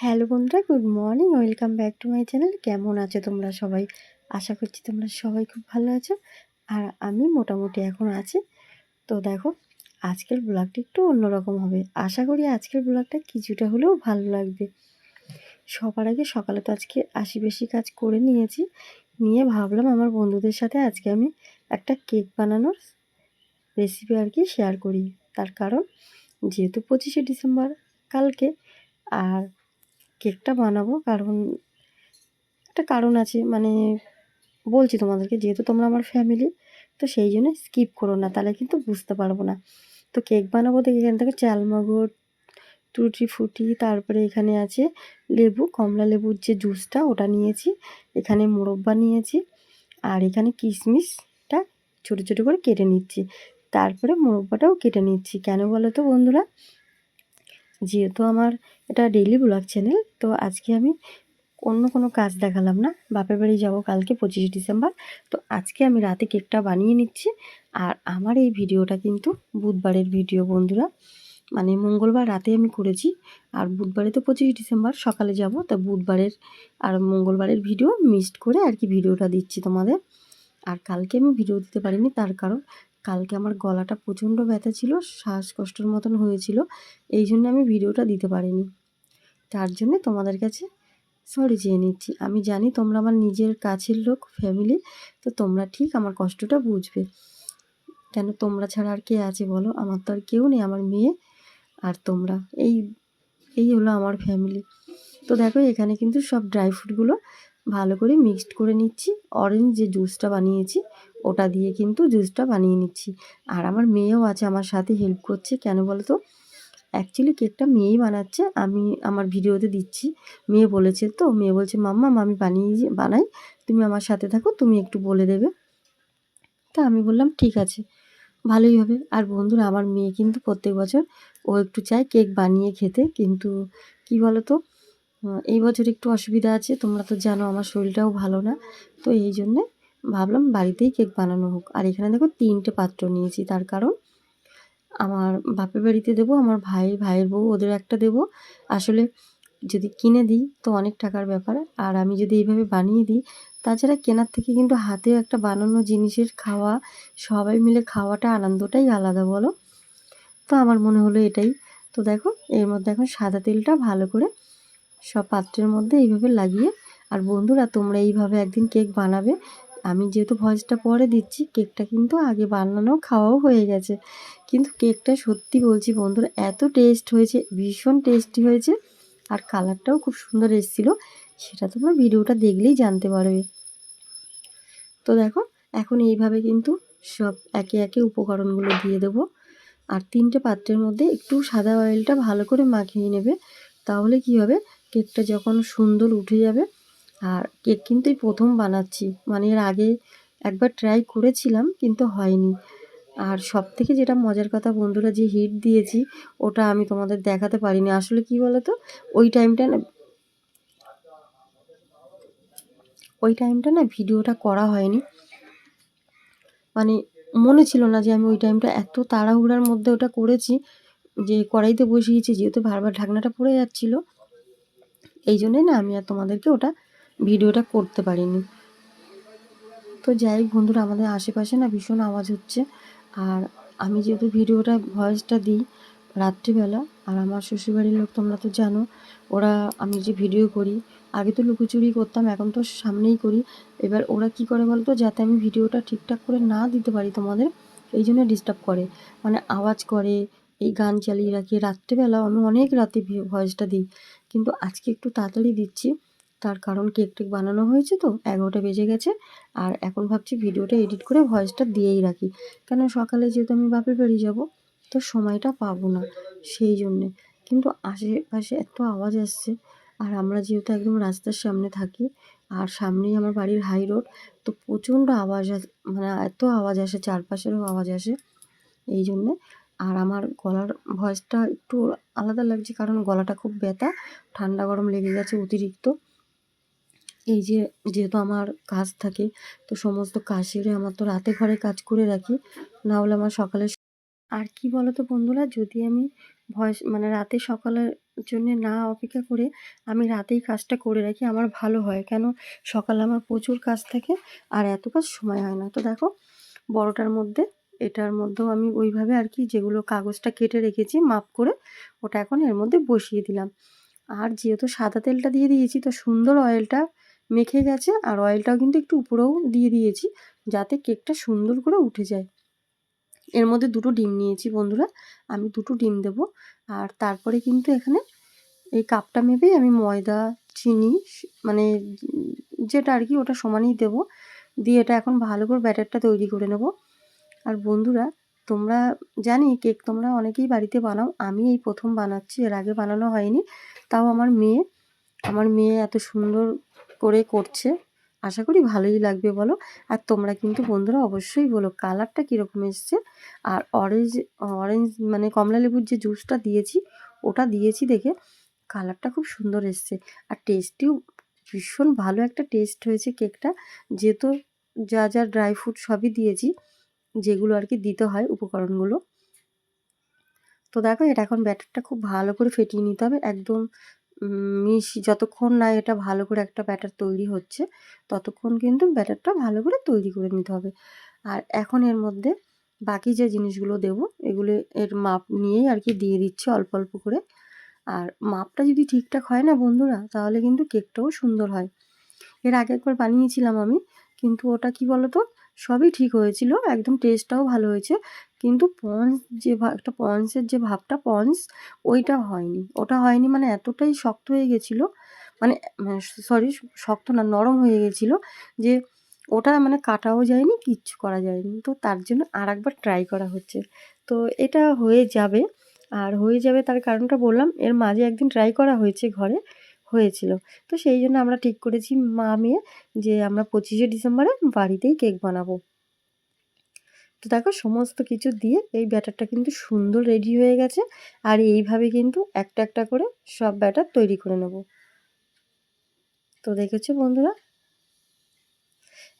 Hello বন্ধুরা, good morning. Welcome back to my channel. কেমন আছো তোমরা সবাই? আশা করছি তোমরা সবাই খুব ভালো আছো। আর আমি মোটামুটি এখন আছি। তো দেখো, আজকের ব্লগটা একটু অন্যরকম হবে। আশা করি আজকের ব্লগটা কিছুটা হলেও ভালো লাগবে। সবার আগে সকালে তো আজকে বেশি কাজ করে নিয়েছি। নিয়ে ভাবলাম আমার বন্ধুদের সাথে আজকে আমি একটা কেক বানানোর রেসিপি শেয়ার করি। তার কারণ যেহেতু 25শে ডিসেম্বর কালকে, আর কেকটা বানাবো কারণ একটা কারণ আছে, বলছি তোমাদেরকে, যেহেতু তোমরা আমার ফ্যামিলি, তো সেই জন্য স্কিপ করো না, তাহলে কিন্তু বুঝতে পারবো না। তো কেক বানাবো দেখে এখান থেকে চালমগজ, টুটি ফুটি, তারপরে এখানে আছে লেবু, কমলা লেবুর যে জুসটা ওটা নিয়েছি, এখানে মোরব্বা নিয়েছি, আর এখানে কিশমিশটা ছোটো ছোটো করে কেটে নিচ্ছি, তারপরে মোরব্বাটাও কেটে নিচ্ছি। কেন বলো তো বন্ধুরা, যেহেতু আমার এটা ডেইলি ব্লগ চ্যানেল, তো আজকে আমি অন্য কোনো কাজ দেখালাম না। বাপের বাড়ি যাব কালকে 25শে ডিসেম্বর, তো আজকে আমি রাতে কেকটা বানিয়ে নিচ্ছি। আর আমার এই ভিডিওটা কিন্তু বুধবারের ভিডিও বন্ধুরা, মঙ্গলবার রাতে আমি করেছি, আর বুধবারে তো 25শে ডিসেম্বর সকালে যাব, তো বুধবারের আর মঙ্গলবারের ভিডিও মিক্সড করে ভিডিওটা দিচ্ছি তোমাদের। আর কালকে আমি ভিডিও দিতে পারিনি, তার কারণ কালকে আমার গলাটা প্রচণ্ড ব্যথা ছিল, শ্বাসকষ্টের মতন হয়েছিল, এই জন্য আমি ভিডিওটা দিতে পারিনি। তার জন্য তোমাদের কাছে সরি চেয়ে নিচ্ছি। আমি জানি তোমরা আমার নিজের কাছের লোক, ফ্যামিলি, তো তোমরা ঠিক আমার কষ্টটা বুঝবে। কেন, তোমরা ছাড়া আর কে আছে বলো? আমার তো আর কেউ নেই, আমার মেয়ে আর তোমরা, এই এই হলো আমার ফ্যামিলি। তো দেখো, এখানে কিন্তু সব ড্রাই ফ্রুটগুলো ভালো করে মিক্সড করে নিচ্ছি। অরেঞ্জ যে জুসটা বানিয়েছি ওটা দিয়ে কিন্তু জুসটা বানিয়ে নিচ্ছি। আর আমার মেয়েও আছে আমার সাথে, হেল্প করছে। কেন বলো তো, অ্যাকচুয়ালি কেকটা মেয়েই বানাচ্ছে, আমি আমার ভিডিওতে দিচ্ছি। মেয়ে বলেছে, তো মেয়ে বলছে মাম্মা আমি বানাই, তুমি আমার সাথে থাকো, তুমি একটু বলে দেবে। তা আমি বললাম ঠিক আছে, ভালোই হবে। আর বন্ধুরা, আমার মেয়ে কিন্তু প্রত্যেক বছর ও একটু চায় কেক বানিয়ে খেতে, কিন্তু কি বলো তো, এই বছর একটু অসুবিধা আছে, তোমরা তো জানো আমার শরীরটাও ভালো না, তো এই জন্যে ভাবলাম বাড়িতেই কেক বানানো হোক। আর এখানে দেখো 3টে পাত্র নিয়েছি, তার কারণ আমার বাপের বাড়িতে দেবো, আমার ভাইয়ের বউ, ওদের একটা দেবো। আসলে যদি কিনে দিই তো অনেক টাকার ব্যাপার, আর আমি যদি এইভাবে বানিয়ে দিই, তাছাড়া কেনার থেকে কিন্তু হাতে একটা বানানো জিনিসের খাওয়া, সবাই মিলে খাওয়াটা আনন্দটাই আলাদা বলো। তো আমার মনে হলো এটাই। তো দেখো, এর মধ্যে এখন সাদা তেলটা ভালো করে সব পাত্রের মধ্যে এইভাবে লাগিয়ে, আর বন্ধুরা তোমরা এইভাবে একদিন কেক বানাবে। আমি যেহেতু ভয়েসটা পরে দিচ্ছি, কেকটা কিন্তু আগে বানানো খাওয়াও হয়ে গেছে, কিন্তু কেকটা সত্যি বলছি বন্ধুরা, এত টেস্ট হয়েছে, ভীষণ টেস্টি হয়েছে, আর কালারটাও খুব সুন্দর এসেছিলো, সেটা তোমরা ভিডিওটা দেখলেই জানতে পারবে। তো দেখো, এখন এইভাবে কিন্তু সব একে একে উপকরণগুলো দিয়ে দেবো। আর 3টে পাত্রের মধ্যে একটু সাদা অয়েলটা ভালো করে মাখিয়ে নেবে, তাহলে কি হবে, কেকটা যখন সুন্দর উঠে যাবে। আর কেক কিন্তু এই প্রথম বানাচ্ছি, এর আগে একবার ট্রাই করেছিলাম কিন্তু হয়নি। আর সবথেকে যেটা মজার কথা বন্ধুরা, যে হিট দিয়েছি ওটা আমি তোমাদের দেখাতে পারিনি। আসলে কি বলো তো, ওই টাইমটা না ভিডিওটা করা হয়নি, মানে মনে ছিল না যে আমি ওই টাইমটা এত তাড়াহুড়ার মধ্যে ওটা করেছি, যে কড়াইতে বসিয়েছি, যেহেতু বারবার ঢাকনাটা পড়ে যাচ্ছিলো, এই জন্যই না আমি আর তোমাদেরকে ওটা ভিডিওটা করতে পারিনি। তো যাই হোক বন্ধুরা, আমাদের আশেপাশে না ভীষণ আওয়াজ হচ্ছে, আর আমি যেহেতু ভিডিওটা ভয়েসটা দিই রাত্রিবেলা, আর আমার শ্বশুরবাড়ির লোক তোমরা তো জানো, ওরা, আমি যে ভিডিও করি, আগে তো লুকোচুরি করতাম, এখন তো সামনেই করি। এবার ওরা কি করে বলতো, যাতে আমি ভিডিওটা ঠিকঠাক করে না দিতে পারি তোমাদের, এই জন্য ডিস্টার্ব করে, আওয়াজ করে, এই গান চালিয়ে রাখি। রাত্রিবেলা আমি অনেক রাতে ভয়েসটা দিই, কিন্তু আজকে একটু তাড়াতাড়ি দিচ্ছি, তার কারণ কেক টেক বানানো হয়েছে, তো 11টা বেজে গেছে। আর এখন ভাবছি ভিডিওটা এডিট করে ভয়েসটা দিয়েই রাখি, কেন সকালে যেহেতু আমি বাপের বাড়ি যাব, তো সময়টা পাবো না, সেই জন্যে। কিন্তু আশেপাশে এত আওয়াজ আসছে, আর আমরা যেহেতু একদম রাস্তার সামনে থাকি, আর সামনেই আমার বাড়ির হাই রোড, তো প্রচণ্ড আওয়াজ এত আওয়াজ আসে, চারপাশেরও আওয়াজ আসে, এই জন্যে। আর আমার গলার ভয়েসটা একটু আলাদা লাগছে, কারণ গলাটা খুব ব্যথা, ঠান্ডা গরম লেগে গেছে অতিরিক্ত। এই যে, যেহেতু আমার কাজ থাকে, তো সমস্ত কাজ সেরে আমার তো রাতে ঘরে কাজ করে রাখি, না হলে আমার সকালে আর কি বলো তো বন্ধুরা, যদি আমি ভয়েস মানে রাতে সকালের জন্যে না অপেক্ষা করে আমি রাতেই কাজটা করে রাখি, আমার ভালো হয়। কেন, সকালে আমার প্রচুর কাজ থাকে আর এত কাজ সময় হয় না। তো দেখো বড়টার মধ্যে, এটার মধ্যেও আমি ওইভাবে আর কি যেগুলো কাগজটা কেটে রেখেছি মাপ করে, ওটা এখন এর মধ্যে বসিয়ে দিলাম। আর যেহেতু সাদা তেলটা দিয়ে দিয়েছি তো সুন্দর অয়েলটা মেখে গেছে, আর অয়েলটাও কিন্তু একটু উপরেও দিয়ে দিয়েছি যাতে কেকটা সুন্দর করে উঠে যায়। এর মধ্যে দুটো ডিম নিয়েছি বন্ধুরা, আমি দুটো ডিম দেব। আর তারপরে কিন্তু এখানে এই কাপটা মেপেই আমি ময়দা, চিনি মানে যেটা আর কি ওটা সমানই দেব, দিয়ে এটা এখন ভালো করে ব্যাটারটা তৈরি করে নেব। আর বন্ধুরা, তোমরা জানি কেক তোমরা অনেকেই বাড়িতে বানাও, আমি এই প্রথম বানাচ্ছি, এর আগে বানানো হয়নি। তাও আমার মেয়ে এত সুন্দর করে করছে, আশা করি ভালোই লাগবে বলো। আর তোমরা কিন্তু বন্ধুরা অবশ্যই বলো কালারটা কীরকম এসছে। আর অরেঞ্জ অরেঞ্জ মানে কমলা লেবুর যে জুসটা দিয়েছি, ওটা দিয়েছি দেখে কালারটা খুব সুন্দর এসছে। আর টেস্টিও ভীষণ ভালো একটা টেস্ট হয়েছে কেকটা, যেহেতু যা যা ড্রাই ফ্রুট সবই দিয়েছি, যেগুলো আর কি দিতে হয় উপকরণগুলো। তো দেখো এটা এখন ব্যাটারটা খুব ভালো করে ফেটিয়ে নিতে হবে, একদম যতক্ষণ না এটা ভালো করে একটা ব্যাটার তৈরি হচ্ছে ততক্ষণ কিন্তু ব্যাটারটা ভালো করে তৈরি করে নিতে হবে। আর এখন এর মধ্যে বাকি যে জিনিসগুলো দেব এগুলো এর মাপ নিয়েই আর কি দিয়ে দিচ্ছি অল্প অল্প করে। আর মাপটা যদি ঠিকঠাক হয় না বন্ধুরা, তাহলে কিন্তু কেকটাও সুন্দর হয়। এর আগে একবার বানিয়েছিলাম আমি, কিন্তু ওটা কি বলতো, সবই ঠিক হয়েছিল, একদম টেস্টটাও ভালো হয়েছে, কিন্তু একটা পন্সের যে ভাবটা ওইটা হয়নি, ওটা হয়নি মানে এতটাই শক্ত হয়ে গেছিলো, মানে সরি, শক্ত না, নরম হয়ে গেছিলো, যে ওটা মানে কাটাও যায়নি, কিচ্ছু করা যায়নি। তো তার জন্য আর একবার ট্রাই করা হচ্ছে। তো এটা হয়ে যাবে, আর হয়ে যাবে তার কারণটা বললাম, এর মাঝে একদিন ট্রাই করা হয়েছে ঘরে, হয়েছিল। তো সেই জন্য আমরা ঠিক করেছি মা মেয়ে যে আমরা 25শে ডিসেম্বরে বাড়িতেই কেক বানাবো। তো দেখো সমস্ত কিছু দিয়ে এই ব্যাটারটা কিন্তু সুন্দর রেডি হয়ে গেছে। আর এইভাবে কিন্তু একটা একটা করে সব ব্যাটার তৈরি করে নেব। তো দেখেছো বন্ধুরা,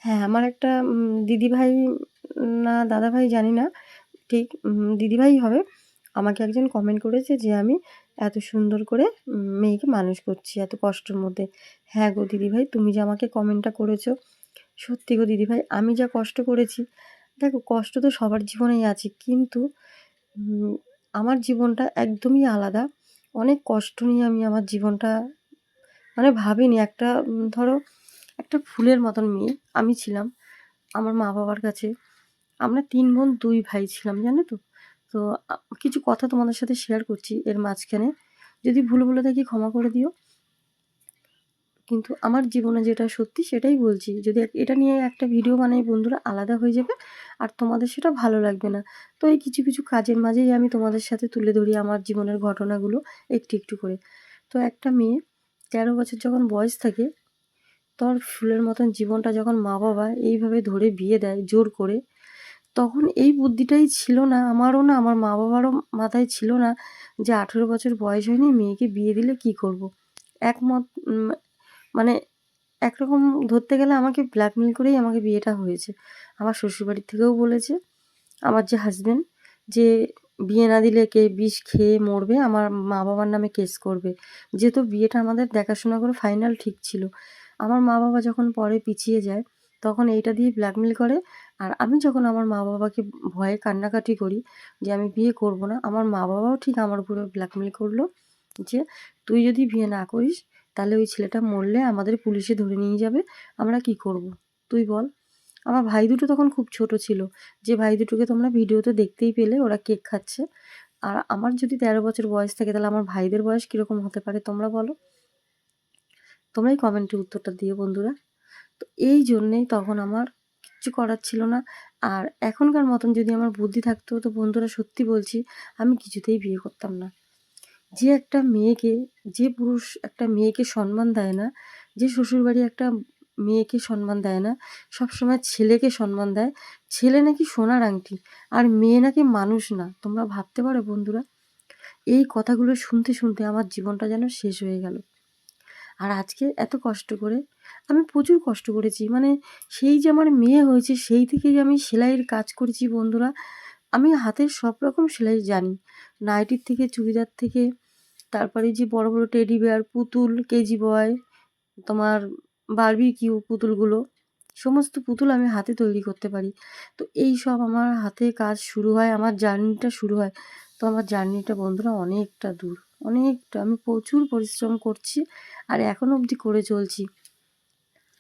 হ্যাঁ আমার একটা দিদিভাই না দাদাভাই জানি না ঠিক, দিদিভাই হবে, আমাকে একজন কমেন্ট করেছে যে আমি এত সুন্দর করে মেয়েকে মানুষ করছি এত কষ্টের মধ্যে। হ্যাঁ গো দিদিভাই, তুমি যে আমাকে কমেন্টটা করেছো, সত্যি গো দিদিভাই, আমি যা কষ্ট করেছি, দেখো কষ্ট তো সবার জীবনেই আছে, কিন্তু আমার জীবনটা একদমই আলাদা। অনেক কষ্ট নিয়ে আমি আমার জীবনটা মানে ভাবিনি, একটা ধরো একটা ফুলের মতন মেয়ে আমি ছিলাম আমার মা বাবার কাছে। আমরা 3 বোন 2 ভাই ছিলাম, জানো তো? তো কিছু কথা তোমাদের সাথে শেয়ার করছি এর মাঝখানে। যদি ভুল বলে থাকি ক্ষমা করে দিও। কিন্তু আমার জীবনে যেটা সত্যি সেটাই বলছি। যদি এটা নিয়ে একটা ভিডিও বানাই বন্ধুরা, আলাদা হয়ে যাবে আর তোমাদের সেটা ভালো লাগবে না। তো এই কিছু কিছু কাজের মাঝেই আমি তোমাদের সাথে তুলে ধরি আমার জীবনের ঘটনাগুলো একটু একটু করে। তো একটা মেয়ে 13 বছর যখন বয়স থাকে, তোর ফুলের মতন জীবনটা যখন মা বাবা এইভাবে ধরে বিয়ে দেয় জোর করে, তখন এই বুদ্ধিটাই ছিল না আমারও, না আমার মা বাবারও মাথায় ছিল না যে 18 বছর বয়স হয়নি, মেয়েকে বিয়ে দিলে কি করব। একমত মানে একরকম ধরতে গেলে আমাকে ব্ল্যাকমেল করেই আমাকে বিয়েটা হয়েছে। আমার শ্বশুরবাড়ির থেকেও বলেছে, আমার যে হাসব্যান্ড, যে বিয়ে না দিলে কে বিষ খেয়ে মরবে, আমার মা বাবার নামে কেস করবে। যেহেতু বিয়েটা আমাদের দেখাশোনা করে ফাইনাল ঠিক ছিল। আমার মা বাবা যখন পরে পিছিয়ে যায়, তখন এইটা দিয়ে ব্ল্যাকমেল করে। আর আমি যখন আমার মা বাবাকে ভয়ে কান্নাকাটি করি যে আমি বিয়ে করব না, আমার মা বাবাও ঠিক আমার উপরে ব্ল্যাকমেল করলো যে তুই যদি বিয়ে না করিস তাহলে ওই ছেলেটা মরলে আমাদের পুলিশে ধরে নিয়ে যাবে, আমরা কি করব তুই বল। আমার ভাই দুটো তখন খুব ছোট ছিল, যে ভাই দুটোকে তোমরা ভিডিওতে দেখতেই পেলে, ওরা কেক খাচ্ছে। আর আমার যদি 13 বছর বয়স থাকে তাহলে আমার ভাইদের বয়স কীরকম হতে পারে তোমরা বলো। তোমরাই কমেন্টে উত্তরটা দিও বন্ধুরা। তো এই জন্যেই তখন আমার কিচ্ছু করার ছিল না। আর এখনকার মতন যদি আমার বুদ্ধি থাকতো তো বন্ধুরা সত্যি বলছি আমি কিছুতেই বিয়ে করতাম না। যে একটা মেয়েকে, যে পুরুষ একটা মেয়েকে সম্মান দেয় না, যে শ্বশুরবাড়ি একটা মেয়েকে সম্মান দেয় না, সবসময় ছেলেকে সম্মান দেয়, ছেলে নাকি সোনার আংটি আর মেয়ে নাকি মানুষ না, তোমরা ভাবতে পারো বন্ধুরা। এই কথাগুলো শুনতে শুনতে আমার জীবনটা যেন শেষ হয়ে গেল। আর আজকে এত কষ্ট করে, আমি প্রচুর কষ্ট করেছি, মানে সেই যে আমার মেয়ে হয়েছে সেই থেকে যে আমি সেলাইয়ের কাজ করেছি বন্ধুরা, আমি হাতের সব রকম সেলাই জানি, নাইটির থেকে চুড়িদার থেকে, তারপরে যে বড় বড় টেডি বিয়ার, পুতুল, কেজি বয়, তোমার বারবিকিউ পুতুলগুলো, সমস্ত পুতুল আমি হাতে তৈরি করতে পারি। তো এই সব আমার হাতে কাজ শুরু হয়, আমার জার্নিটা শুরু হয়। তো আমার জার্নিটা বন্ধুরা অনেকটা দূর, অনেকটা, আমি প্রচুর পরিশ্রম করছি আর এখনও অবধি করে চলছি।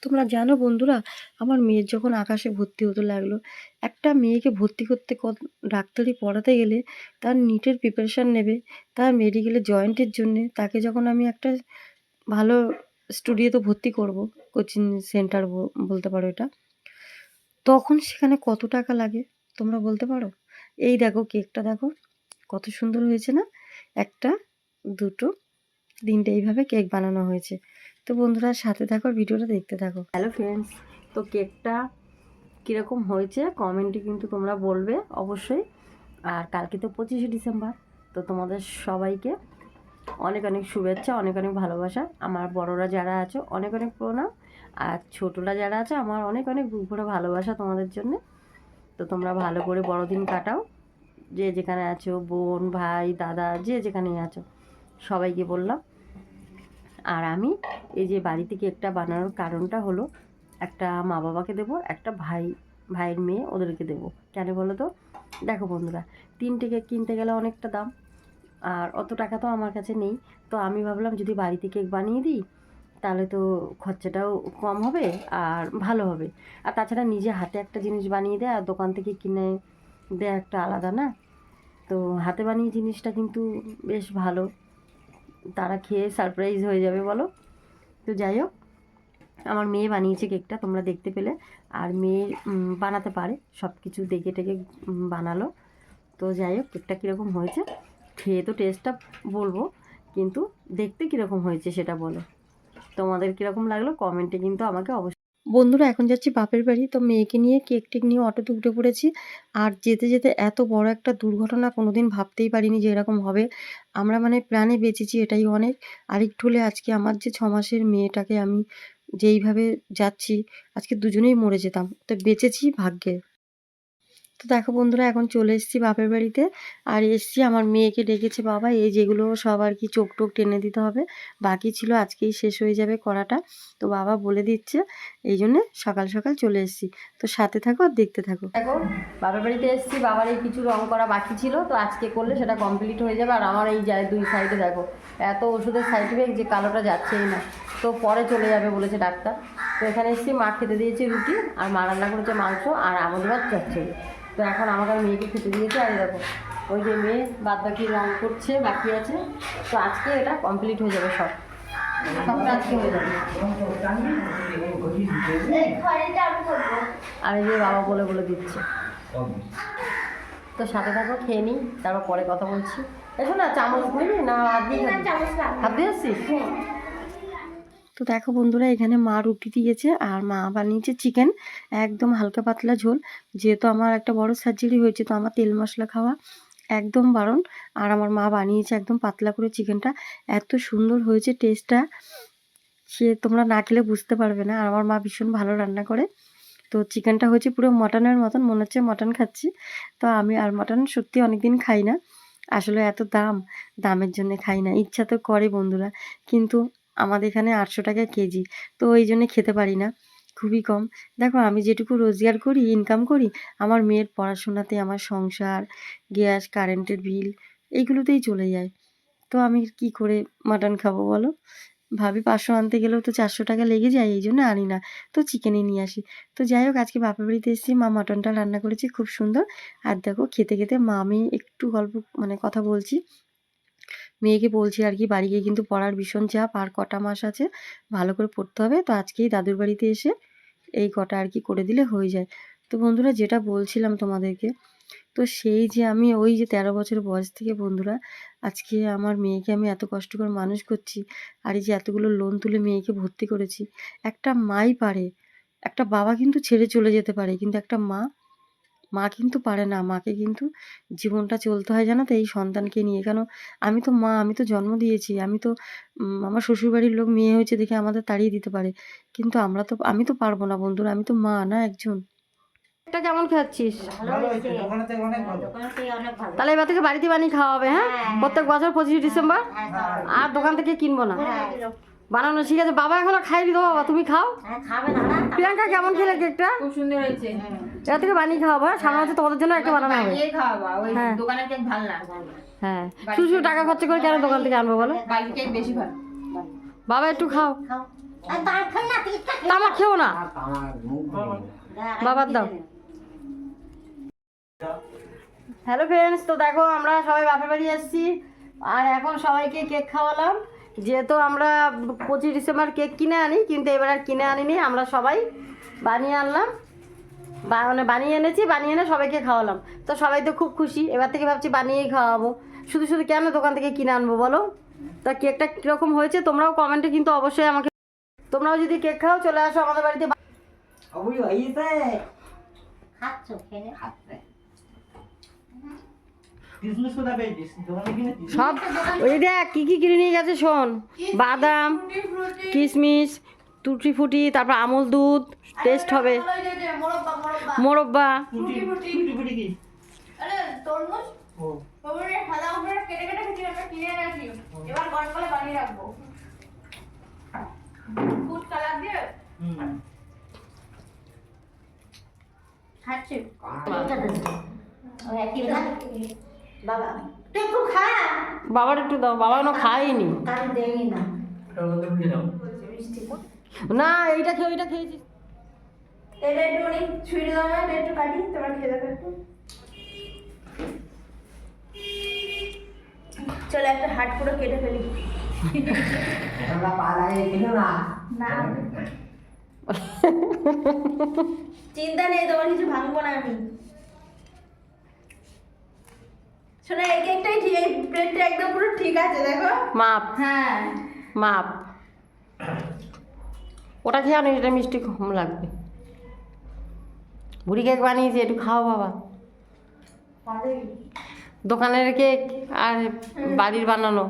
তোমরা জানো বন্ধুরা, আমার মেয়ের যখন আকাশে ভর্তি হতে লাগলো, একটা মেয়েকে ভর্তি করতে ডাক্তারি পড়াতে গেলে তার নিটের প্রিপারেশান নেবে, তার মেডিকেলে জয়েন্টের জন্যে তাকে যখন আমি একটা ভালো স্টুডিওতে ভর্তি করব, কোচিং সেন্টার বলতে পারো এটা, তখন সেখানে কত টাকা লাগে তোমরা বলতে পারো? এই দেখো কেকটা দেখো কত সুন্দর হয়েছে না, একটা, দুটো, তিনটে এইভাবে কেক বানানো হয়েছে। তো বন্ধুরা সাথে থাকো, ভিডিওটা দেখতে থাকো। হ্যালো ফ্রেন্ডস, তো কেকটা কীরকম হয়েছে কমেন্টে কিন্তু তোমরা বলবে অবশ্যই। আর কালকে তো 25শে ডিসেম্বর, তো তোমাদের সবাইকে অনেক অনেক শুভেচ্ছা, অনেক অনেক ভালোবাসা। আমার বড়রা যারা আছো অনেক অনেক প্রণাম, আর ছোটরা যারা আছে আমার অনেক অনেক বুক ভরে ভালোবাসা তোমাদের জন্য। তো তোমরা ভালো করে বড়দিন কাটাও, যে যেখানে আছো, বোন ভাই দাদা যে যেখানেই আছো সবাইকে বললাম। আর আমি এই যে বাড়িতে কেকটা বানানোর কারণটা হলো, একটা মা বাবাকে দেবো, একটা ভাইয়ের মেয়ে ওদেরকে দেবো। কেন বলো তো? দেখো বন্ধুরা, 3টে কেক কিনতে গেলে অনেকটা দাম, আর অত টাকা তো আমার কাছে নেই। তো আমি ভাবলাম যদি বাড়িতে কেক বানিয়ে দিই তাহলে তো খরচাটাও কম হবে আর ভালো হবে। আর তাছাড়া নিজে হাতে একটা জিনিস বানিয়ে দেয় আর দোকান থেকে কিনে দেয়া একটা আলাদা না। তো হাতে বানিয়ে জিনিসটা কিন্তু বেশ ভালো, তারা খেয়ে সারপ্রাইজ হয়ে যাবে বলো। তো যাই হোক, আমার মেয়ে বানিয়েছে কেকটা, তোমরা দেখতে পেলে। আর মেয়ে বানাতে পারে, সব কিছু দেখে টেকে বানালো। তো যাই হোক, কেকটা কীরকম হয়েছে খেয়ে তো টেস্টটা বলবো, কিন্তু দেখতে কীরকম হয়েছে সেটা বলো। তোমাদের কীরকম লাগলো কমেন্টে কিন্তু আমাকে অবশ্যই। বন্ধুরা এখন যাচ্ছি বাপের বাড়ি, তো মেয়েকে নিয়ে কেক টেক নিয়ে অটোতে উঠে পড়েছি। আর যেতে যেতে এত বড় একটা দুর্ঘটনা কোনোদিন ভাবতেই পারিনি যে এরকম হবে। আমরা মানে প্রাণে বেঁচেছি, এটাই অনেক। আরেকটু হলে আজকে আমার যে 6 মাসের মেয়েটাকে আমি যেইভাবে যাচ্ছি, আজকে দুজনেই মরে যেতাম। তো বেঁচেছি ভাগ্যে। তো দেখো বন্ধুরা এখন চলে এসেছি বাপের বাড়িতে, আর এসছি আমার মেয়েকে ডেকেছে বাবা, এই যেগুলো সব আর কি চোখ টোক টেনে দিতে হবে, বাকি ছিল আজকেই শেষ হয়ে যাবে করাটা। তো বাবা বলে দিচ্ছে, এই জন্যে সকাল সকাল চলে এসেছি। তো সাথে থাকো আর দেখতে থাকো। দেখো বাপের বাড়িতে এসেছি, বাবার এই কিছু রং করা বাকি ছিল, তো আজকে করলে সেটা কমপ্লিট হয়ে যাবে। আর আমার এই যায় 2 সাইডে দেখো এত ওষুধের সাইড ইফেক্ট যে কালোটা যাচ্ছেই না, তো পরে চলে যাবে বলেছে ডাক্তার। তো এখানে এসেছি, মা খেতে দিয়েছে রুটি, আর মা রান্না করেছে মাংস আর আমাদের ভাত চচ্চড়ি। তো এখন আমাকে মেয়েকে খেতে দিয়েছে, আর দেখো ওই যে মেয়ে বাদ বাকি রং করছে, বাকি আছে। তো আজকে এটা কমপ্লিট হয়ে যাবে, সবটা আজকে হয়ে যাবে। আর এই যে বাবা বলে বলে দিচ্ছে। তো সাথে থাকো, খেয়ে নিই, তারপর পরে কথা বলছি। এসো না, চামচ নিবি না হাত দিয়ে হাত দিয়ে আসছিস? তো দেখো বন্ধুরা, এখানে মা রুটি দিয়েছে আর মা বানিয়েছে চিকেন, একদম হালকা পাতলা ঝোল। যেহেতু আমার একটা বড় সার্জারি হয়েছে, তো আমার তেল মশলা খাওয়া একদম বারণ। আর আমার মা বানিয়েছে একদম পাতলা করে চিকেনটা, এত সুন্দর হয়েছে টেস্টটা, সে তোমরা না খেলে বুঝতে পারবে না। আর আমার মা ভীষণ ভালো রান্না করে। তো চিকেনটা হয়েছে পুরো মটনের মতন, মনে হচ্ছে মটন খাচ্ছি। তো আমি আর মটন সত্যি অনেকদিন খাই না, আসলে এত দামের জন্য খাই না। ইচ্ছা তো করে বন্ধুরা, কিন্তু আমাদের এখানে 800 টাকা কেজি, তো ওই জন্যে খেতে পারি না, খুবই কম। দেখো আমি যেটুকু রোজগার করি, ইনকাম করি, আমার মেয়ের পড়াশোনাতে, আমার সংসার, গ্যাস, কারেন্টের বিল, এইগুলোতেই চলে যায়। তো আমি কি করে মাটন খাবো বলো? ভাবি 500 আনতে গেলেও তো 400 টাকা লেগে যায়, এই জন্য আনি না। তো চিকেনই নিয়ে আসি। তো যাই হোক, আজকে বাপের বাড়িতে এসেছি, মা মাটনটা রান্না করেছে খুব সুন্দর। আর দেখো খেতে খেতে মা আমি একটু গল্প মানে কথা বলছি, মেয়েকে বলছি আর কি, বাড়ি গিয়ে কিন্তু পড়ার ভীষণ চাপ, আর কটা মাস আছে, ভালো করে পড়তে হবে। তো আজকেই দাদুর বাড়িতে এসে এই কটা আর কি করে দিলে হয়ে যায়। তো বন্ধুরা যেটা বলছিলাম তোমাদেরকে, তো সেই যে আমি ওই যে 13 বছর বয়স থেকে বন্ধুরা আজকে আমার মেয়েকে আমি এত কষ্ট করে মানুষ করছি, আর এই যে এতগুলো লোন তুলে মেয়েকে ভর্তি করেছি। একটা মাই পারে, একটা বাবা কিন্তু ছেড়ে চলে যেতে পারে, কিন্তু একটা মা কিন্তু পারে না। মাকে কিন্তু জীবনটা চলতে হয় জানো তো এই সন্তানকে নিয়ে। কেন, আমি তো মা, আমি তো জন্ম দিয়েছি, আমি তো আমার শ্বশুরবাড়ির লোক মেয়ে হয়েছে দেখে আমাদের তাড়িয়ে দিতে পারে, কিন্তু আমি তো পারবো না বন্ধুরা, আমি তো মা না একজন। এটা কেমন খাচ্ছিস? ভালো হয়েছে, দোকানে থেকে অনেক ভালো। তাহলে এবার থেকে বাড়িতে বানিয়ে খাওয়া হবে, হ্যাঁ? প্রত্যেক বছর 25 ডিসেম্বর। আর দোকান থেকে কিনবো না, বানানো ঠিক আছে। বাবা এখনো খাইনি তো, বাবা তুমি খাও। প্রিয়াঙ্কা কেমন খেলে কেকটা? খুব সুন্দর হয়েছে। এটা থেকে বানিয়ে খাওয়াবো, হ্যাঁ? সামনে হচ্ছে তোমাদের জন্য একটা বানানো হবে। বানিয়ে খাওয়াবা, ওই হ্যাঁ। দোকানের কেক ভালো না। হ্যাঁ, শুধু শুধু টাকা খরচা করে কেন দোকান থেকে আনবো বলো? বাড়ির কেক বেশি ভালো। বাবা একটু খাও। তামাক খেও না, বাবার দাও। হ্যালো ফ্রেন্ডস, তো দেখো আমরা সবাই বাপের বাড়ি এসেছি আর এখন সবাইকে কেক খাওয়ালাম। যেহেতু আমরা 25 ডিসেম্বর কেক কিনে আনি, কিন্তু এবার আর কিনে আনিনি, আমরা সবাই বানিয়ে আনলাম, মানে বানিয়ে এনেছি, বানিয়ে এনে সবাইকে খাওয়ালাম। তো সবাই তো খুব খুশি, এবার থেকে ভাবছি বানিয়েই খাওয়াবো, শুধু শুধু কেন দোকান থেকে কিনে আনবো বলো? তা কেকটা কীরকম হয়েছে তোমরাও কমেন্টে কিন্তু অবশ্যই আমাকে, তোমরাও যদি কেক খাও চলে আসো আমাদের বাড়িতে। কিসমিস কোথা পেয়েছিস? দোকানে কিনেছিস? সব ওই দেখ কি কি কিনে নিয়ে গেছে শোন, বাদাম, কিশমিশ, টুটি ফুটি, তারপর আমল দুধ, টেস্ট হবে, মোরব্বা। টুটি ফুটি কি? ও, হুম। বাবার একটু দাও, বাবা এখনো খায়নি। ওটার মধ্যে ভরে দাও। না এইটা খেয়ে ওইটা খেয়েছি। এটা একটু অনেক ছুঁড়ে দাও না, এটা একটু কাটি, তোমার খেয়ে দেখো একটু। চলো একটা হাট পুরো কেটে ফেলি। না চিন্তা নেই, তোমার কিছু ভাঙবো না আমি। শোনো এই কেকটাই ঠিক, এই প্লেটটা একদম পুরো ঠিক আছে দেখো। মাপ হ্যাঁ মাপ, ওটা খেয়ে অনেক, এটা মিষ্টি কম লাগবে। বুড়ি কেক বানিয়েছি, একটু খাও বাবা। দোকানের কেক আর বাড়ির বানানো।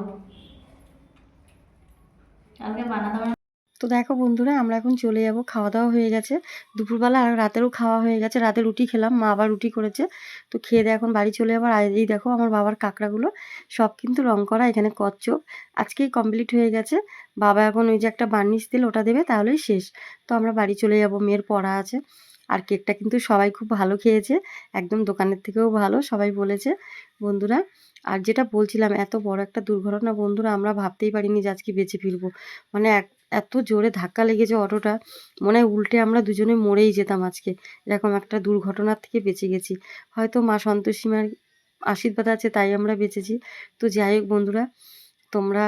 কালকে বানাতে হবে। তো দেখো বন্ধুরা, আমরা এখন চলে যাব, খাওয়া দাওয়া হয়ে গেছে দুপুরবেলা, আর রাতেরও খাওয়া হয়ে গেছে। রাতে রুটি খেলাম, মা আবার রুটি করেছে। তো খেয়ে দিয়ে এখন বাড়ি চলে যাবার। আর এই দেখো আমার বাবার কাঁকড়াগুলো সব কিন্তু রং করা, এখানে কচ্ছপ আজকেই কমপ্লিট হয়ে গেছে। বাবা এখন ওই যে একটা বার্নিশ দিল, ওটা দেবে, তাহলেই শেষ। তো আমরা বাড়ি চলে যাব, মেয়ের পড়া আছে। আর কেকটা কিন্তু সবাই খুব ভালো খেয়েছে, একদম দোকানের থেকেও ভালো সবাই বলেছে বন্ধুরা। আর যেটা বলছিলাম, এত বড় একটা দুর্ঘটনা বন্ধুরা, আমরা ভাবতেই পারিনি যে আজকে বেঁচে ফিরবো। মানে এত জোরে ধাক্কা লেগেছে অটোটা, মনে হয় উল্টে আমরা দুজনে মরেই যেতাম আজকে। এরকম একটা দুর্ঘটনার থেকে বেঁচে গেছি, হয়তো মা সন্তোষী মার আশীর্বাদ আছে তাই আমরা বেঁচেছি। তো যাই হোক বন্ধুরা, তোমরা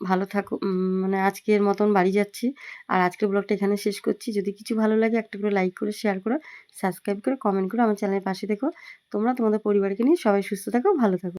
ভালো থাকো। মানে আজকের মতন বাড়ি যাচ্ছি, আর আজকের ব্লগটা এখানে শেষ করছি। যদি কিছু ভালো লাগে একটা করে লাইক করে, শেয়ার করো, সাবস্ক্রাইব করে, কমেন্ট করে আমার চ্যানেলের পাশে দেখো। তোমরা তোমাদের পরিবারকে নিয়ে সবাই সুস্থ থাকো, ভালো থাকো।